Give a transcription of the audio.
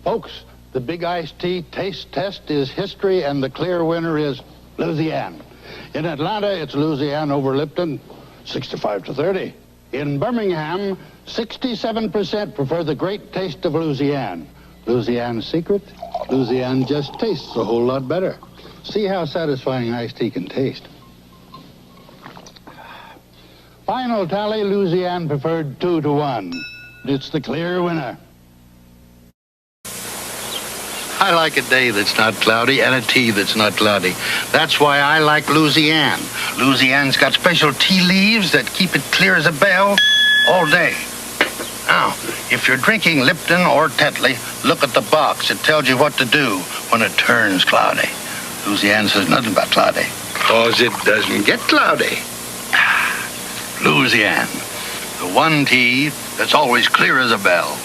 Folks, the big iced tea taste test is history, and the clear winner is Louisiana. In Atlanta, it's Louisiana over Lipton, 65-30. In Birmingham, 67% prefer the great taste of Louisiana. Louisiana's secret? Louisiana just tastes a whole lot better. See how satisfying iced tea can taste. Final tally, Louisiana preferred 2-1. It's the clear winner. I like a day that's not cloudy and a tea that's not cloudy. That's why I like Louisiana. Louisiana's got special tea leaves that keep it clear as a bell all day. Now, if you're drinking Lipton or Tetley, look at the box. It tells you what to do when it turns cloudy. Louisiana says nothing about cloudy, 'cause it doesn't get cloudy. Louisiana, the one tea that's always clear as a bell.